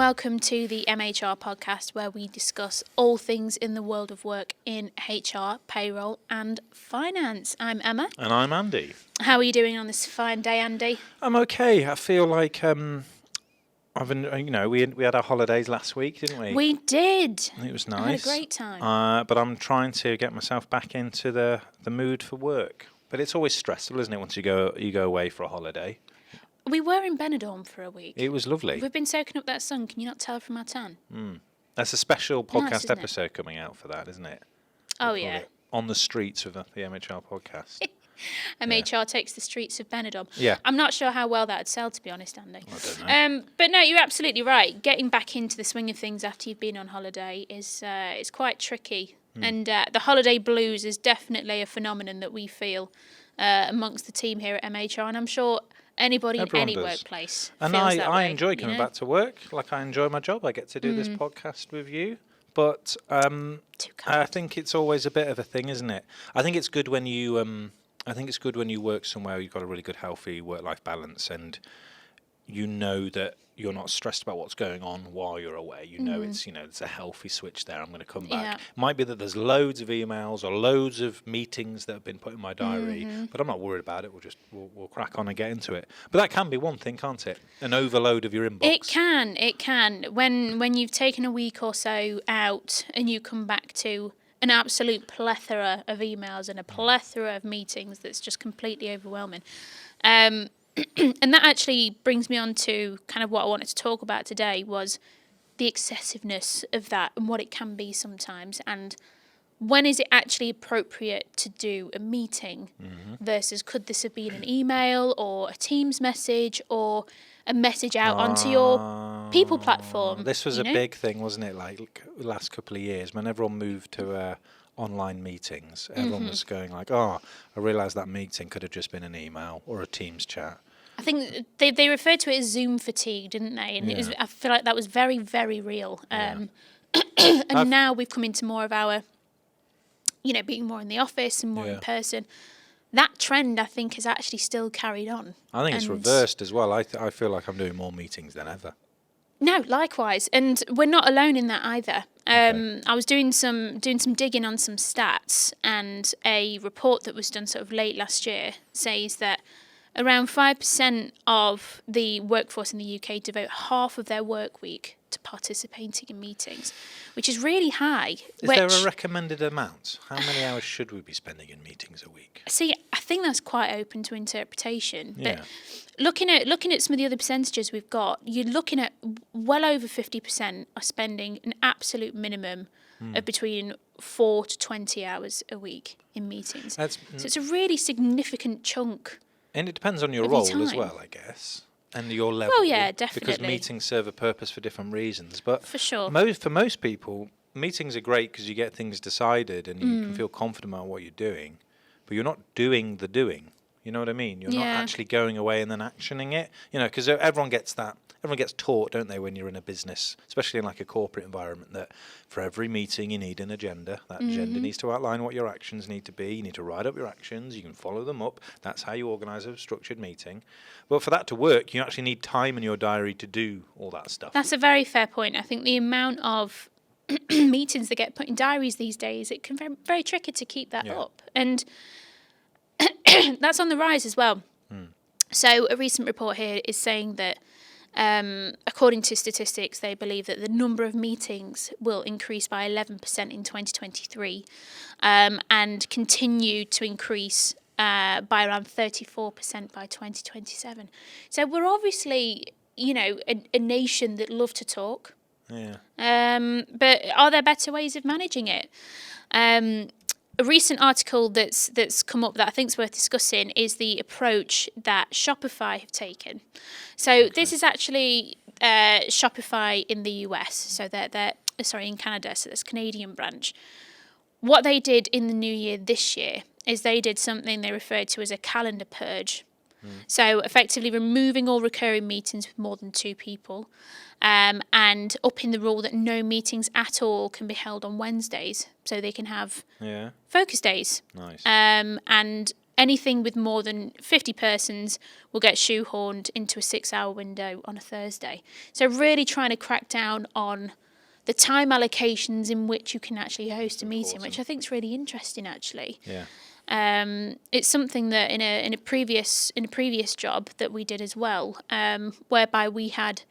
welcome to the MHR podcast, where we discuss all things in the world of work in HR, payroll and finance. I'm Emma. And I'm Andy. How are you doing on this fine day, Andy? I'm okay. I feel like we had our holidays last week, didn't we? We did. It was nice. I had a great time. But I'm trying to get myself back into the mood for work. But it's always stressful, isn't it, once you go away for a holiday? We were in Benidorm for a week. It was lovely. We've been soaking up that sun. Can you not tell from our tan? That's a special podcast Nice, isn't it? episode coming out for that, isn't it? Oh, We'll call yeah. it On the Streets of the MHR podcast. MHR takes the streets of Benidorm. Yeah. I'm not sure how well that would sell, to be honest, Andy. I don't know. But no, you're absolutely right. Getting back into the swing of things after you've been on holiday is quite tricky. And the holiday blues is definitely a phenomenon that we feel amongst the team here at MHR, and I'm sure anybody Everyone in any does. workplace And feels that I way, enjoy coming back to work. Like, I enjoy my job. I get to do this podcast with you. But Too kind. I think it's always a bit of a thing, isn't it? I think it's good when you work somewhere you've got a really good, healthy work-life balance, and you know that you're not stressed about what's going on while you're away. You know it's a healthy switch there. I'm going to come back. Yeah. Might be that there's loads of emails or loads of meetings that have been put in my diary, but I'm not worried about it. We'll crack on and get into it. But that can be one thing, can't it? An overload of your inbox. It can. When you've taken a week or so out and you come back to an absolute plethora of emails and a plethora of meetings that's just completely overwhelming. And that actually brings me on to kind of what I wanted to talk about today, was the excessiveness of that and what it can be sometimes, and when is it actually appropriate to do a meeting versus could this have been an email or a Teams message or a message out onto your people platform. This was a big thing, wasn't it? Like the last couple of years, when everyone moved to online meetings, everyone was going like, "Oh, I realised that meeting could have just been an email or a Teams chat." I think they referred to it as Zoom fatigue, didn't they? And I feel like that was very, very real. And now we've come into more of our, being more in the office and more in person. That trend, I think, has actually still carried on. I think it's reversed as well. I feel like I'm doing more meetings than ever. No, likewise, and we're not alone in that either. I was doing some digging on some stats, and a report that was done sort of late last year says that around 5% of the workforce in the UK devote half of their work week to participating in meetings, which is really high. Is there a recommended amount? How many hours should we be spending in meetings a week? See, I think that's quite open to interpretation. Yeah. But looking at some of the other percentages we've got, you're looking at well over 50% are spending an absolute minimum of between 4 to 20 hours a week in meetings. So it's a really significant chunk. And it depends on your of your role as time. well, I guess, and your level. Well, yeah, definitely. Because meetings serve a purpose for different reasons. But For sure. For most people, meetings are great because you get things decided and you can feel confident about what you're doing. But you're not doing the doing. You know what I mean? You're not actually going away and then actioning it. Because everyone gets that. Everyone gets taught, don't they, when you're in a business, especially in like a corporate environment, that for every meeting you need an agenda. That agenda needs to outline what your actions need to be. You need to write up your actions. You can follow them up. That's how you organise a structured meeting. But for that to work, you actually need time in your diary to do all that stuff. That's a very fair point. I think the amount of meetings that get put in diaries these days, it can be very, very tricky to keep that up. And that's on the rise as well. So a recent report here is saying that according to statistics, they believe that the number of meetings will increase by 11% in 2023 and continue to increase by around 34% by 2027. So we're obviously, a nation that love to talk. Yeah. But are there better ways of managing it? A recent article that's come up that I think is worth discussing is the approach that Shopify have taken. So this is actually Shopify in the US. So they're in Canada. So that's Canadian branch. What they did in the new year this year is they did something they referred to as a calendar purge. So effectively removing all recurring meetings with more than 2 people and upping the rule that no meetings at all can be held on Wednesdays, so they can have focus days. Nice. And anything with more than 50 persons will get shoehorned into a 6-hour window on a Thursday. So really trying to crack down on the time allocations in which you can actually host a meeting, which I think is really interesting, actually. Yeah. It's something that in a previous job that we did as well, whereby we had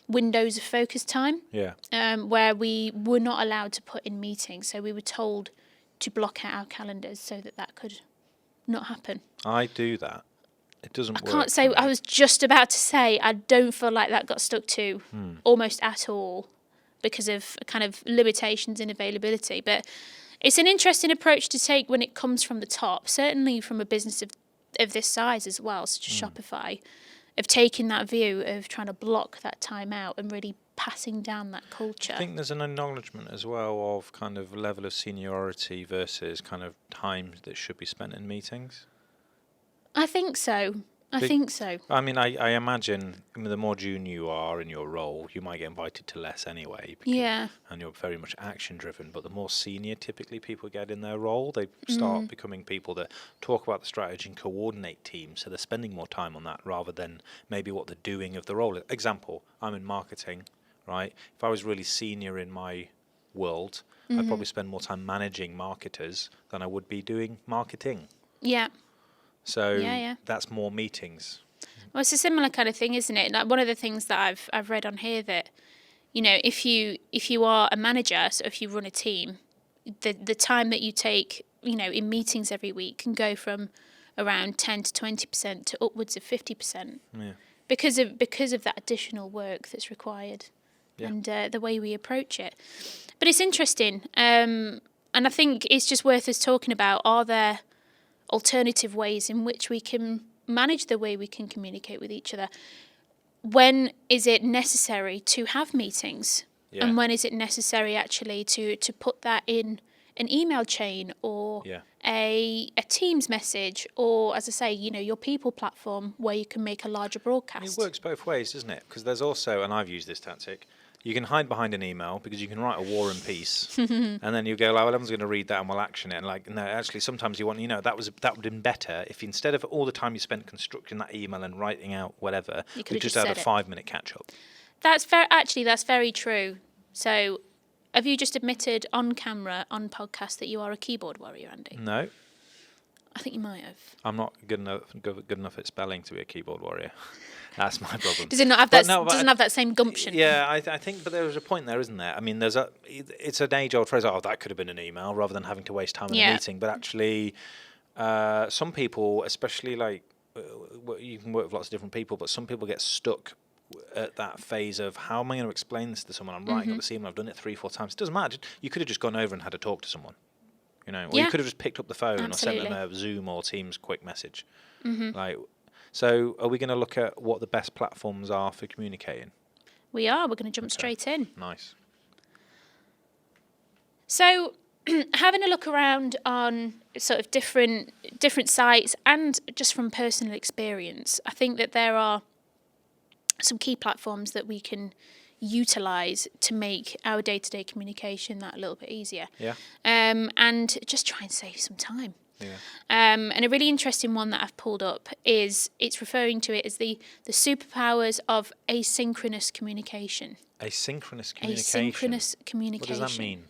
windows of focus time, where we were not allowed to put in meetings, so we were told to block out our calendars so that could not happen. I do that. It doesn't work. I can't say. I was just about to say I don't feel like that got stuck to almost at all because of kind of limitations in availability, but it's an interesting approach to take when it comes from the top, certainly from a business of this size as well, such as Shopify, of taking that view of trying to block that time out and really passing down that culture. I think there's an acknowledgement as well of kind of level of seniority versus kind of time that should be spent in meetings. I think so. I think so. I mean, I imagine the more junior you are in your role, you might get invited to less anyway. Yeah. And you're very much action driven. But the more senior typically people get in their role, they start becoming people that talk about the strategy and coordinate teams. So they're spending more time on that rather than maybe what the doing of the role is. Example, I'm in marketing, right? If I was really senior in my world, I'd probably spend more time managing marketers than I would be doing marketing. Yeah. So that's more meetings. Well, it's a similar kind of thing, isn't it? Like one of the things that I've read on here that, you know, if you are a manager, so if you run a team, the time that you take, you know, in meetings every week can go from around 10 to 20% to upwards of 50%. Yeah. Because of that additional work that's required, and the way we approach it. But it's interesting, and I think it's just worth us talking about. Are there alternative ways in which we can manage the way we can communicate with each other? When is it necessary to have meetings? Yeah. And when is it necessary actually to put that in an email chain or a Teams message or, as I say, you know, your people platform where you can make a larger broadcast? It works both ways, doesn't it? Because there's also, and I've used this tactic, you can hide behind an email because you can write a war and peace, and then you go, well, everyone's going to read that and we'll action it. And like, no, actually, sometimes you want, you know, that would have been better if instead of all the time you spent constructing that email and writing out whatever, you just had a 5-minute catch up. That's very true. So, have you just admitted on camera, on podcast, that you are a keyboard warrior, Andy? No. I think you might have. I'm not good enough at spelling to be a keyboard warrior. That's my problem. Does it not have that? Doesn't have that same gumption? Yeah, I think, but there was a point there, isn't there? I mean, it's an age-old phrase. Oh, that could have been an email, rather than having to waste time in a meeting. But actually, some people, especially like you can work with lots of different people, but some people get stuck at that phase of how am I going to explain this to someone? I'm writing up this email. I've done it 3-4 times. It doesn't matter. You could have just gone over and had a talk to someone. You know, or you could have just picked up the phone or sent them a Zoom or Teams quick message. Like, so are we going to look at what the best platforms are for communicating? We are. We're going to jump straight in. Nice. So, having a look around on sort of different sites and just from personal experience, I think that there are some key platforms that we can utilize to make our day-to-day communication that a little bit easier. Yeah. And just try and save some time. Yeah. And a really interesting one that I've pulled up is it's referring to it as the superpowers of asynchronous communication. Asynchronous communication. Asynchronous communication. What does that mean?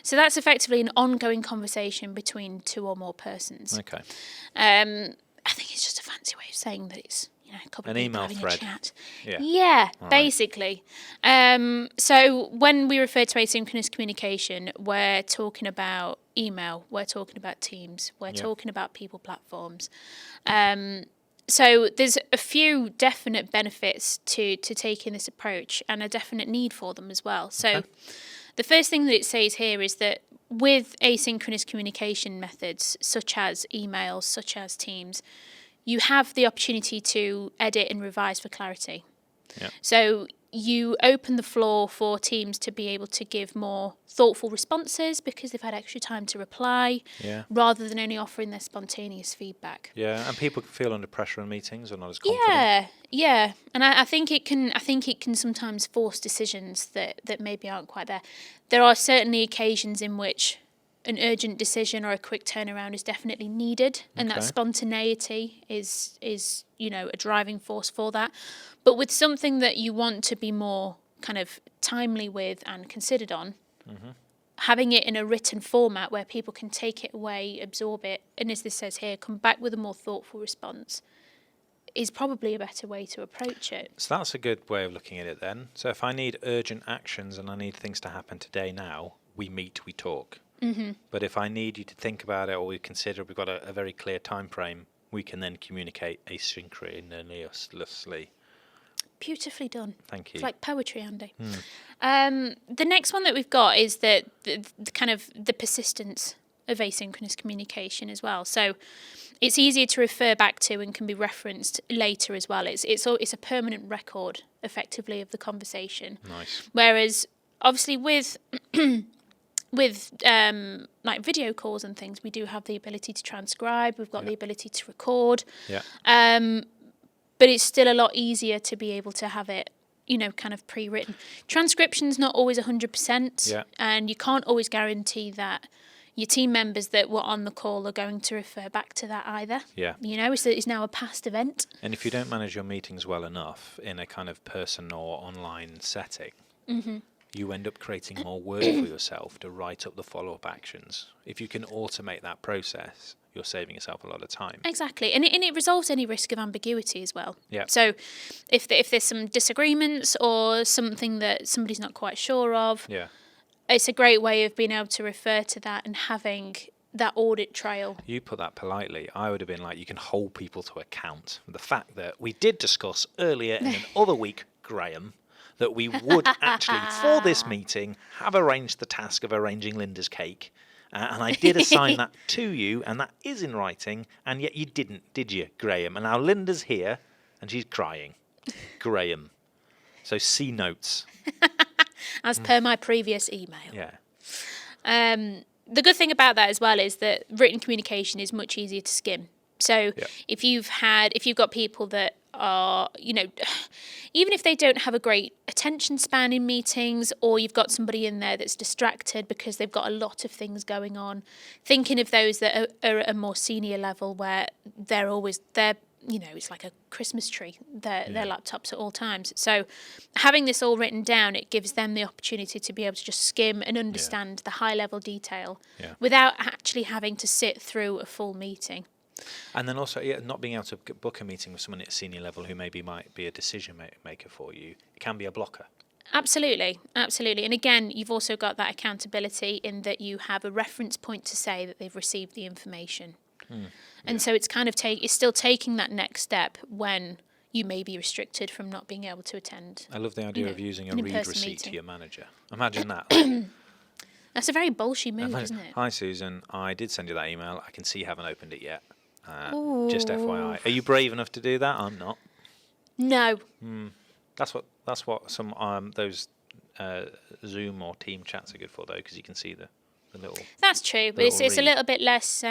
So that's effectively an ongoing conversation between 2 or more persons. Okay. I think it's just a fancy way of saying that it's, you know, a couple An of people email having thread. a chat. Yeah. Basically. So when we refer to asynchronous communication, we're talking about email, we're talking about Teams, we're talking about people platforms. So there's a few definite benefits to taking this approach and a definite need for them as well. So the first thing that it says here is that with asynchronous communication methods, such as emails, such as Teams, you have the opportunity to edit and revise for clarity. Yeah. So you open the floor for teams to be able to give more thoughtful responses because they've had extra time to reply, rather than only offering their spontaneous feedback. Yeah, and people can feel under pressure in meetings or not as confident. Yeah, and I think it can sometimes force decisions that maybe aren't quite there. There are certainly occasions in which an urgent decision or a quick turnaround is definitely needed, and that Okay. spontaneity is a driving force for that. But with something that you want to be more kind of timely with and considered on, having it in a written format where people can take it away, absorb it, and as this says here, come back with a more thoughtful response is probably a better way to approach it. So that's a good way of looking at it then. So if I need urgent actions and I need things to happen today now, we meet, we talk. Mm-hmm. But if I need you to think about it, or we consider we've got a very clear time frame, we can then communicate asynchronously. Beautifully done. Thank you. It's like poetry, Andy. The next one that we've got is the kind of the persistence of asynchronous communication as well. So it's easier to refer back to and can be referenced later as well. It's a permanent record, effectively, of the conversation. Nice. Whereas, obviously, with like video calls and things, we do have the ability to transcribe. We've got the ability to record. Yeah. But it's still a lot easier to be able to have it, kind of pre-written. Transcription's not always 100%, Yeah. and you can't always guarantee that your team members that were on the call are going to refer back to that either. Yeah. It's now a past event. And if you don't manage your meetings well enough in a kind of person or online setting, you end up creating more work for yourself to write up the follow-up actions. If you can automate that process, you're saving yourself a lot of time. Exactly, and it resolves any risk of ambiguity as well. Yeah. So if there's some disagreements or something that somebody's not quite sure of, Yeah. it's a great way of being able to refer to that and having that audit trail. You put that politely. I would have been like, you can hold people to account. The fact that we did discuss earlier in another week, Graham, that we would actually, for this meeting, have arranged the task of arranging Linda's cake. And I did assign that to you, and that is in writing, and yet you didn't, did you, Graham? And now Linda's here, and she's crying. Graham. So see notes. As per my previous email. Yeah. The good thing about that as well is that written communication is much easier to skim. So Yeah. if you've got people that are, even if they don't have a great attention span in meetings, or you've got somebody in there that's distracted because they've got a lot of things going on, thinking of those that are at a more senior level where they're it's like a Christmas tree, their laptops at all times. So having this all written down, it gives them the opportunity to be able to just skim and understand the high level detail without actually having to sit through a full meeting. And then also, not being able to book a meeting with someone at a senior level who maybe might be a decision maker for you, it can be a blocker. Absolutely. And again, you've also got that accountability in that you have a reference point to say that they've received the information. And so it's kind of it's still taking that next step when you may be restricted from not being able to attend. I love the idea of using a read receipt meeting to your manager. Imagine that. That's a very bolshy move, isn't it? Hi, Susan. I did send you that email. I can see you haven't opened it yet. Just FYI. Are you brave enough to do that? I'm not. No. That's what some those Zoom or team chats are good for, though, because you can see the little. That's true, but it's a read. little bit less.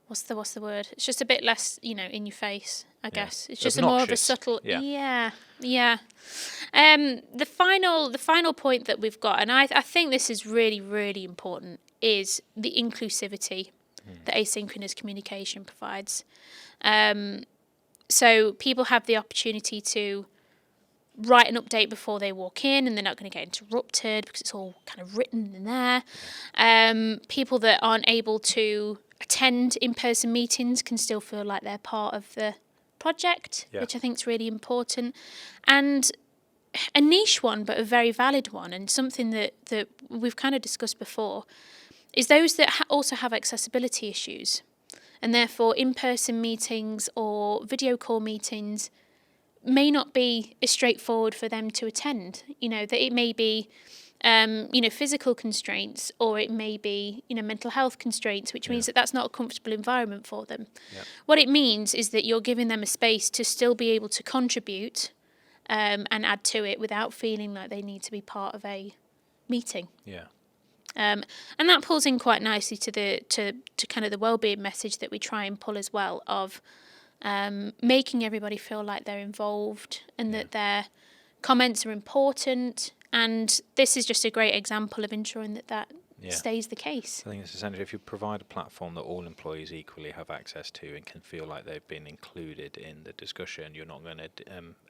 What's the word? It's just a bit less, in your face, I guess. It's just more of a Obnoxious. subtle. Yeah. Yeah. The final point that we've got, and I think this is really, really important, is the inclusivity that asynchronous communication provides. So people have the opportunity to write an update before they walk in, and they're not going to get interrupted because it's all kind of written in there. People that aren't able to attend in-person meetings can still feel like they're part of the project, which I think is really important. And a niche one, but a very valid one, and something that we've kind of discussed before, is those that also have accessibility issues. And therefore, in-person meetings or video call meetings may not be as straightforward for them to attend. That it may be, physical constraints, or it may be, mental health constraints, which means that that's not a comfortable environment for them. Yeah. What it means is that you're giving them a space to still be able to contribute and add to it without feeling like they need to be part of a meeting. Yeah. And that pulls in quite nicely to kind of the wellbeing message that we try and pull as well, of making everybody feel like they're involved and that their comments are important. And this is just a great example of ensuring that Yeah. stays the case. I think it's essentially if you provide a platform that all employees equally have access to and can feel like they've been included in the discussion, you're not going to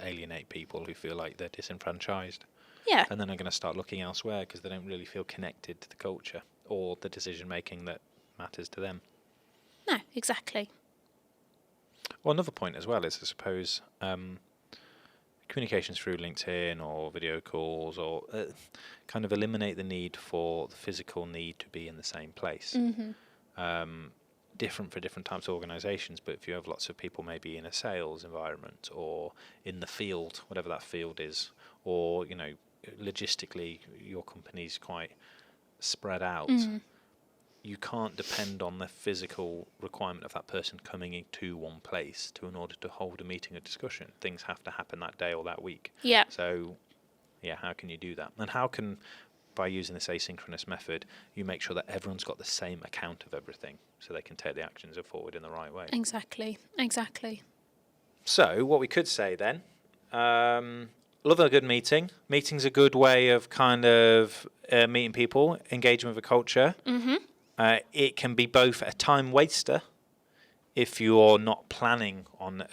alienate people who feel like they're disenfranchised. Yeah. And then they're going to start looking elsewhere because they don't really feel connected to the culture or the decision making that matters to them. No, exactly. Well, another point as well is, I suppose, communications through LinkedIn or video calls or kind of eliminate the need for the physical need to be in the same place. Different for different types of organisations, but if you have lots of people maybe in a sales environment or in the field, whatever that field is, or, you know, logistically your company's quite spread out, you can't depend on the physical requirement of that person coming into one place in order to hold a meeting or discussion. Things have to happen that day or that week. Yeah. So, yeah, how can you do that? And how can, by using this asynchronous method, you make sure that everyone's got the same account of everything so they can take the actions forward in the right way? Exactly. So, what we could say then, love a good meeting. Meeting's a good way of kind of meeting people, engaging with the culture. It can be both a time waster if you're not planning on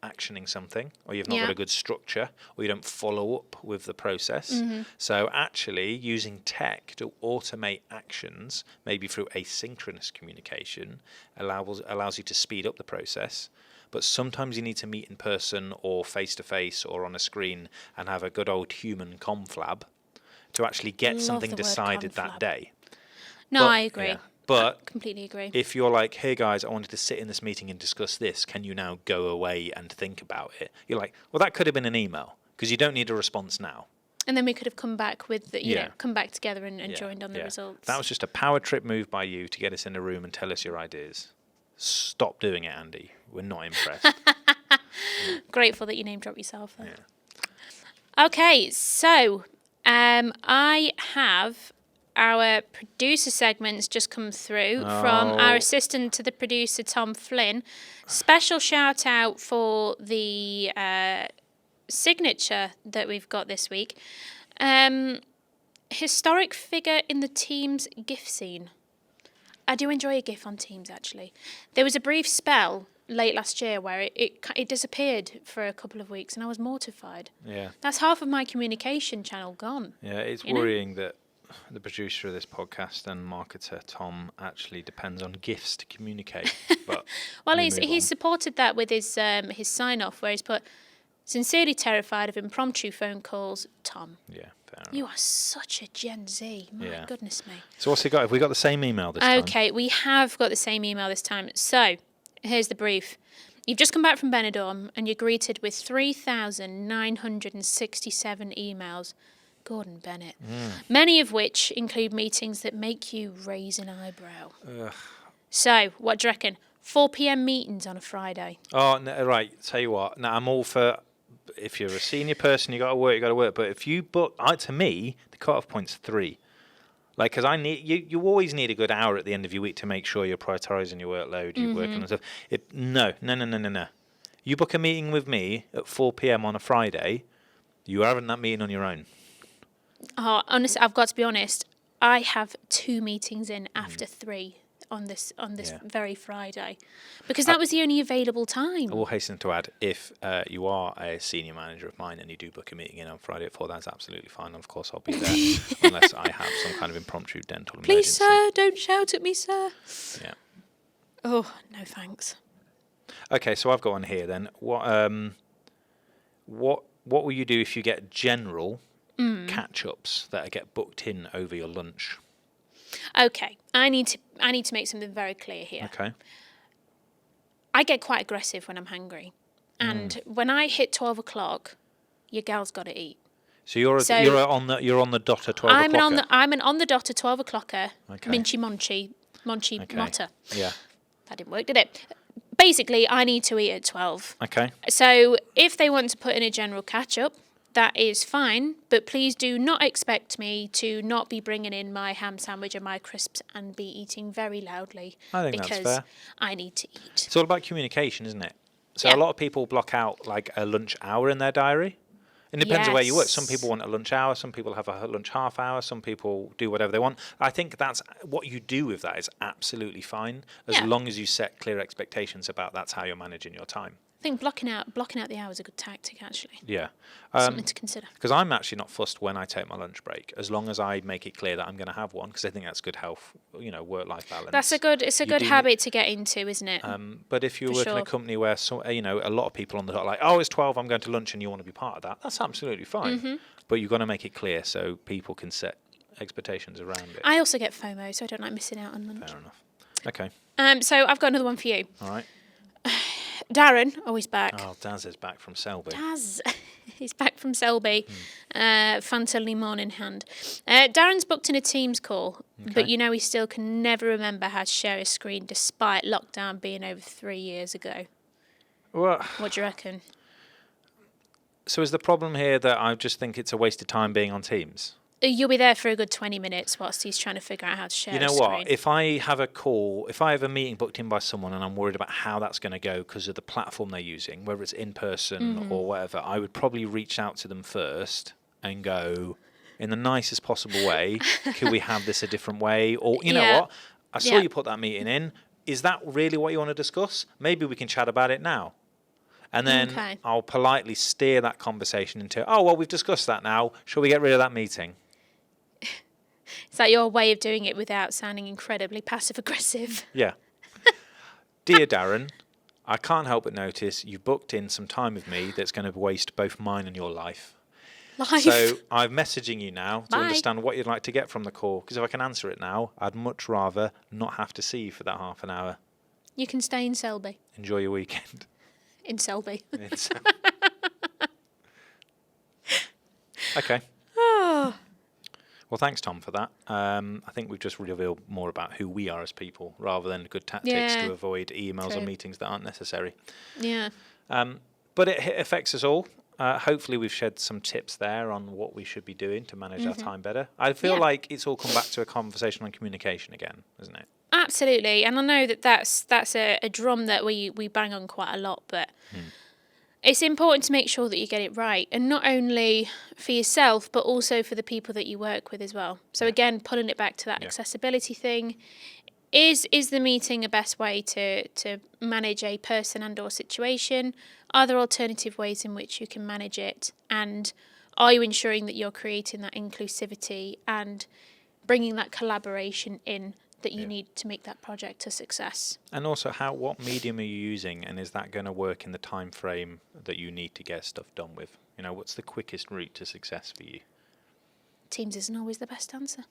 actioning something, or you've not got a good structure, or you don't follow up with the process. So actually using tech to automate actions, maybe through asynchronous communication, allows you to speed up the process. But sometimes you need to meet in person or face-to-face or on a screen and have a good old human conflab to actually get something decided that day. No, But, I agree. yeah, but I completely agree. if you're like, hey guys, I wanted to sit in this meeting and discuss this, can you now go away and think about it? You're like, well, that could have been an email because you don't need a response now. And then we could have come back with, come back together and joined on the Yeah. results. That was just a power trip move by you to get us in a room and tell us your ideas. Stop doing it, Andy. We're not impressed. Grateful that you name drop yourself there. Yeah. Okay, so I have our producer segments just come through from our assistant to the producer, Tom Flynn. Special shout out for the signature that we've got this week. Historic figure in the Teams GIF scene. I do enjoy a GIF on Teams, actually. There was a brief spell late last year where it disappeared for a couple of weeks, and I was mortified. Yeah. That's half of my communication channel gone. Yeah, it's worrying that the producer of this podcast and marketer, Tom, actually depends on GIFs to communicate. But well, he's supported that with his sign-off, where he's put, sincerely terrified of impromptu phone calls, Tom. Yeah, fair enough. You are such a Gen Z. My goodness me. So what's he got? Have we got the same email this time? Okay, we have got the same email this time. So, here's the brief. You've just come back from Benidorm and you're greeted with 3,967 emails. Gordon Bennett. Many of which include meetings that make you raise an eyebrow. So, what do you reckon? 4 p.m. meetings on a Friday. Oh, no, right. Tell you what. Now, I'm all for, if you're a senior person, you got to work. But if you book, to me, the cut-off point's 3. Like, because I need you always need a good hour at the end of your week to make sure you're prioritising your workload, you're working on stuff. No. You book a meeting with me at 4 p.m. on a Friday, you are having that meeting on your own. Oh, honestly, I've got to be honest. I have 2 meetings in after 3 on this very Friday, because that was the only available time. I will hasten to add, if you are a senior manager of mine and you do book a meeting in on Friday at 4, that's absolutely fine. Of course, I'll be there unless I have some kind of impromptu dental emergency. Please, sir, don't shout at me, sir. Yeah. Oh, no thanks. Okay, so I've got one here then. What will you do if you get general catch-ups that get booked in over your lunch? Okay, I need to make something very clear here. Okay. I get quite aggressive when I'm hungry, and when I hit 12 o'clock, your gal's got to eat. So you're on the dot at 12 o'clock. I'm an on the dot at 12 o'clocker. Okay. Monchi motta. Yeah. That didn't work, did it? Basically, I need to eat at 12. Okay. So if they want to put in a general catch-up, that is fine, but please do not expect me to not be bringing in my ham sandwich and my crisps and be eating very loudly. I think that's fair. I need to eat. It's all about communication, isn't it? So Yeah. a lot of people block out like a lunch hour in their diary. It depends on where you work. Some Yes. people want a lunch hour, some people have a lunch half hour, some people do whatever they want. I think that's what you do with that is absolutely fine, as Yeah. long as you set clear expectations about that's how you're managing your time. I think blocking out the hours is a good tactic, actually. Yeah. Something to consider. Because I'm actually not fussed when I take my lunch break, as long as I make it clear that I'm going to have one, because I think that's good health, work-life balance. It's a You good do habit to get into, isn't it? But if you For work in a sure. company where a lot of people on the dot, like, oh, it's 12, I'm going to lunch, and you want to be part of that, that's absolutely fine. Mm-hmm. But you've got to make it clear so people can set expectations around it. I also get FOMO, so I don't like missing out on lunch. Fair enough. Okay. So I've got another one for you. All right. Darren, he's back. Oh, Daz is back from Selby. Daz, he's back from Selby, Fanta Limon in hand. Darren's booked in a Teams call, but Okay. he still can never remember how to share a screen despite lockdown being over 3 years ago. Well, What do you reckon? so is the problem here that I just think it's a waste of time being on Teams? You'll be there for a good 20 minutes whilst he's trying to figure out how to share You know a screen. what? If I have a meeting booked in by someone and I'm worried about how that's going to go because of the platform they're using, whether it's in person or whatever, I would probably reach out to them first and go, in the nicest possible way, could we have this a different way? Or, you know Yeah. what? I saw Yeah. you put that meeting in. Is that really what you want to discuss? Maybe we can chat about it now. And then Okay. I'll politely steer that conversation into, oh, well, we've discussed that now. Shall we get rid of that meeting? Is that your way of doing it without sounding incredibly passive-aggressive? Yeah. Dear Darren, I can't help but notice you've booked in some time with me that's going to waste both mine and your life. Life. So I'm messaging you now to Bye. understand what you'd like to get from the call. Because if I can answer it now, I'd much rather not have to see you for that half an hour. You can stay in Selby. Enjoy your weekend. In Selby. It's- okay. Well, thanks, Tom, for that. I think we've just revealed more about who we are as people rather than good tactics Yeah. to avoid emails True. or meetings that aren't necessary. Yeah. But it affects us all. Hopefully we've shed some tips there on what we should be doing to manage our time better. I feel Yeah. like it's all come back to a conversation on communication again, isn't it? Absolutely, and I know that's a drum that we bang on quite a lot, but it's important to make sure that you get it right, and not only for yourself, but also for the people that you work with as well. So again, pulling it back to that Yeah. accessibility thing, is the meeting a best way to manage a person and or situation? Are there alternative ways in which you can manage it? And are you ensuring that you're creating that inclusivity and bringing that collaboration in that you Yeah. need to make that project a success? And also, what medium are you using, and is that going to work in the time frame that you need to get stuff done with? You know, what's the quickest route to success for you? Teams isn't always the best answer.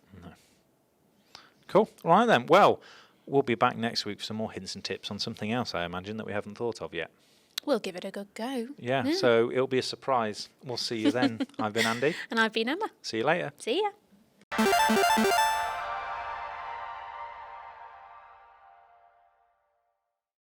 Cool. All right then. Well, we'll be back next week for some more hints and tips on something else, I imagine, that we haven't thought of yet. We'll give it a good go. Yeah. So it'll be a surprise. We'll see you then. I've been Andy. And I've been Emma. See you later. See ya.